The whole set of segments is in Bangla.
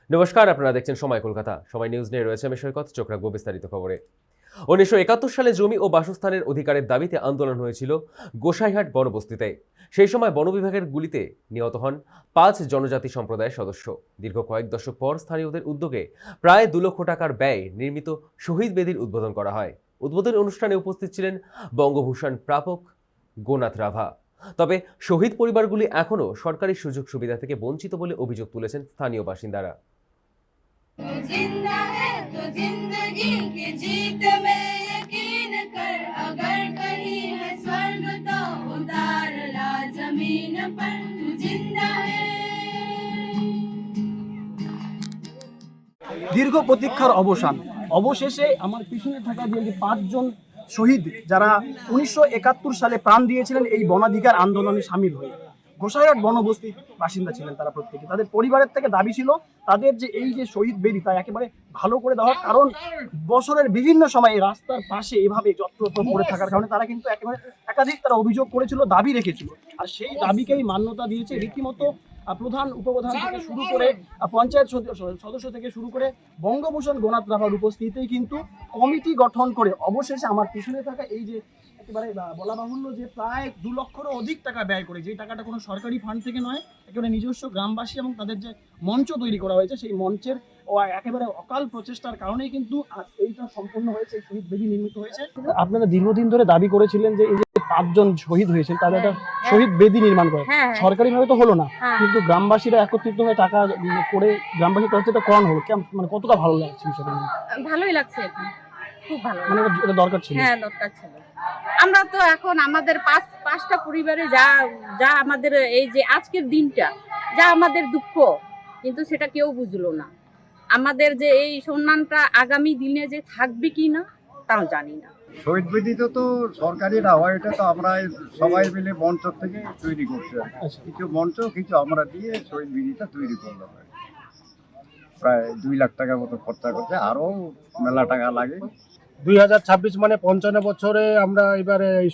নমস্কার, আপনারা দেখছেন সময় কলকাতা। সময় নিউজ নিয়ে রয়েছে আমি সৈকত। চোখ রাখবো বিস্তারিত খবরে। 1971 সালে জমি ও বাসস্থানের অধিকারের দাবিতে আন্দোলন হয়েছিল গোসাইহাট বনবস্তিতে। সেই সময় বন বিভাগের গুলিতে নিহত হন 5 জনজাতি সম্প্রদায়ের সদস্য। দীর্ঘ কয়েক দশক পর স্থানীয়দের উদ্যোগে প্রায় 2 লক্ষ টাকার ব্যয় নির্মিত শহীদ বেদির উদ্বোধন করা হয়। উদ্বোধনী অনুষ্ঠানে উপস্থিত ছিলেন বঙ্গভূষণ প্রাপক গোনাথ রাভা। তবে শহীদ পরিবারগুলি এখনও সরকারি সুযোগ সুবিধা থেকে বঞ্চিত বলে অভিযোগ তুলেছেন স্থানীয় বাসিন্দারা। जिंदा है तो जिंदगी की जीत में यकीन कर, अगर कहीं है स्वर्ग तो उतार ला जमीन पर, तू जिंदा है। দীর্ঘ প্রতীক্ষার অবসান অবশেষে আমার পিছনে থাকা যে 5 জন শহীদ যারা 1971 সালে প্রাণ দিয়েছিলেন এই বনাধিকার আন্দোলনে সামিল হয়ে, গোসাইহাট বনবস্তির বাসিন্দা ছিলেন তারা প্রত্যেকে। তাদের পরিবারের থেকে দাবি ছিল তাদের যে এই যে শহীদ বেদি তা একেবারে ভালো করে দেওয়ার, কারণ বছরের বিভিন্ন সময়ে রাস্তার পাশে এভাবে যত্রতত্র পড়ে থাকার কারণে তারা কিন্তু একেবারে একাধিক তারা অভিযোগ করেছিল, দাবি রেখেছিল। আর সেই দাবিকেই মান্যতা দিয়েছে রীতিমতো প্রধান উপপ্রধান থেকে শুরু করে পঞ্চায়েত সদস্য থেকে শুরু করে বঙ্গভূষণ গোনাথ রাভার উপস্থিতিতেই কিন্তু কমিটি গঠন করে অবশেষে আমার পিছনে থাকা এই যে একেবারে বলা বাহুল্য যে প্রায় 2 লক্ষেরও অধিক টাকা ব্যয় করে, যে টাকাটা কোনো সরকারি ফান্ড থেকে নয়, একেবারে নিজস্ব গ্রামবাসী এবং তাদের যে মঞ্চ তৈরি করা হয়েছে সেই মঞ্চের একেবারে অকাল প্রচেষ্টার কারণেই কিন্তু এইটা সম্পূর্ণ হয়েছে, শহীদ বেদি নির্মিত হয়েছে। আপনারা দীর্ঘদিন ধরে দাবি করেছিলেন যে এই যে 5 জন শহীদ হয়েছেন তাদের একটা শহীদ বেদি নির্মাণ করে, সরকারিভাবে তো হলো না, কিন্তু গ্রামবাসীরা একত্রিত হয়ে টাকা করে গ্রামবাসীর তরফ থেকে করানো হলো। মানে কতটা ভালো লাগছে বিষয়টা? ভালোই লাগছে, খুব ভালো। মানে এটা দরকার ছিল। হ্যাঁ, দরকার ছিল। আমরা তো এখন আমাদের পাঁচটা পরিবারে যা আমাদের এই যে আজকের দিনটা যা আমাদের দুঃখ, কিন্তু সেটা কেউ বুঝলো না। আমাদের যে এই সম্মানটা আগামী দিনে যে থাকবে কি না তাও জানি না। শহীদ বেদিতে তো সরকারি না হয়, এটা তো আমরা সবাই মিলে মঞ্চ থেকে তৈরি করছি। কিছু মঞ্চ কিছু আমরা দিয়ে শহীদ বেদিটা তৈরি করলাম। প্রায় 2 লাখ টাকার মতো খরচা করছে, আরও মেলা টাকা লাগে। 2026 মানে 55 বছরে আমরা এবারে এই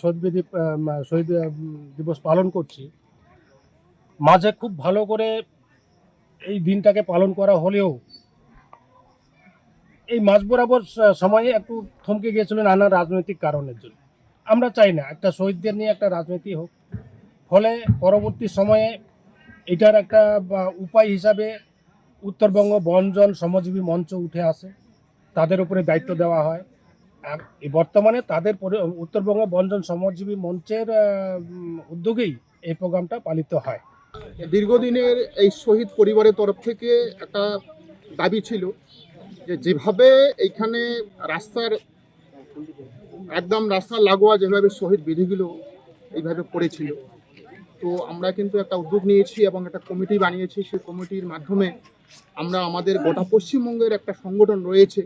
শহীদ দিবস পালন করছি। মাঝে খুব ভালো করে এই দিনটাকে পালন করা হলেও এই মাঝ বরাবর সময়ে একটু থমকে গিয়েছিল নানা রাজনৈতিক কারণের জন্য। আমরা চাই না একটা শহীদদের নিয়ে একটা রাজনীতি হোক, ফলে পরবর্তী সময়ে এটার একটা উপায় হিসাবে উত্তরবঙ্গ বনজন শ্রমজীবী মঞ্চ উঠে আসে, তাদের উপরে দায়িত্ব দেওয়া হয়। আর বর্তমানে তাদের উত্তরবঙ্গ বনজন শ্রমজীবী মঞ্চের উদ্যোগেই এই প্রোগ্রামটা পালিত হয়। দীর্ঘদিনের এই শহীদ পরিবারের তরফ থেকে একটা দাবি ছিল যে যেভাবে এইখানে রাস্তার লাগোয়া যেভাবে শহীদ বেদিগুলো এইভাবে পড়েছিল, তো আমরা কিন্তু একটা উদ্যোগ নিয়েছি এবং একটা কমিটি বানিয়েছি। সেই কমিটির মাধ্যমে আমরা আমাদের গোটা পশ্চিমবঙ্গের একটা সংগঠন রয়েছে,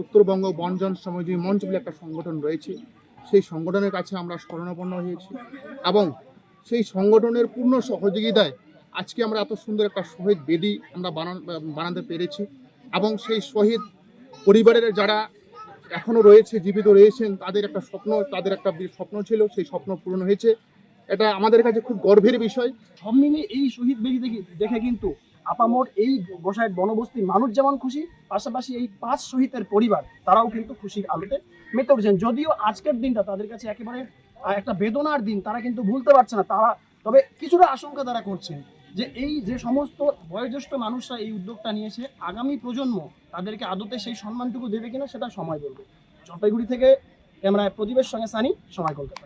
উত্তরবঙ্গ বনজন শ্রমজীবী মঞ্চ বলে একটা সংগঠন রয়েছে, সেই সংগঠনের কাছে আমরা শরণাপন্ন হয়েছি এবং সেই সংগঠনের পূর্ণ সহযোগিতায় আজকে আমরা এত সুন্দর একটা শহীদ বেদি আমরা বানাতে পেরেছি। এবং সেই শহীদ পরিবারের যারা এখনও রয়েছে, জীবিত রয়েছেন, তাদের একটা স্বপ্ন ছিল, সেই স্বপ্ন পূরণ হয়েছে। এটা আমাদের কাছে খুব গর্বের বিষয়। সব মিলে এই শহীদ বেদি দেখে কিন্তু আপামোট এই গোসাইহাট বনবস্তির মানুষ যেমন খুশি, পাশাপাশি এই 5 শহীদের পরিবার তারাও কিন্তু খুশির আলোতে মেতে উঠেছেন। যদিও আজকের দিনটা তাদের কাছে একেবারে একটা বেদনার দিন, তারা কিন্তু ভুলতে পারছে না। তবে কিছুটা আশঙ্কা তারা করছেন যে এই যে সমস্ত বয়োজ্যেষ্ঠ মানুষরা এই উদ্যোগটা নিয়েছে, আগামী প্রজন্ম তাদেরকে আদতে সেই সম্মানটুকু দেবে কিনা সেটা সময় বলবে। জলপাইগুড়ি থেকে ক্যামেরায় প্রদীপের সঙ্গে সানি, সময় কলকাতা।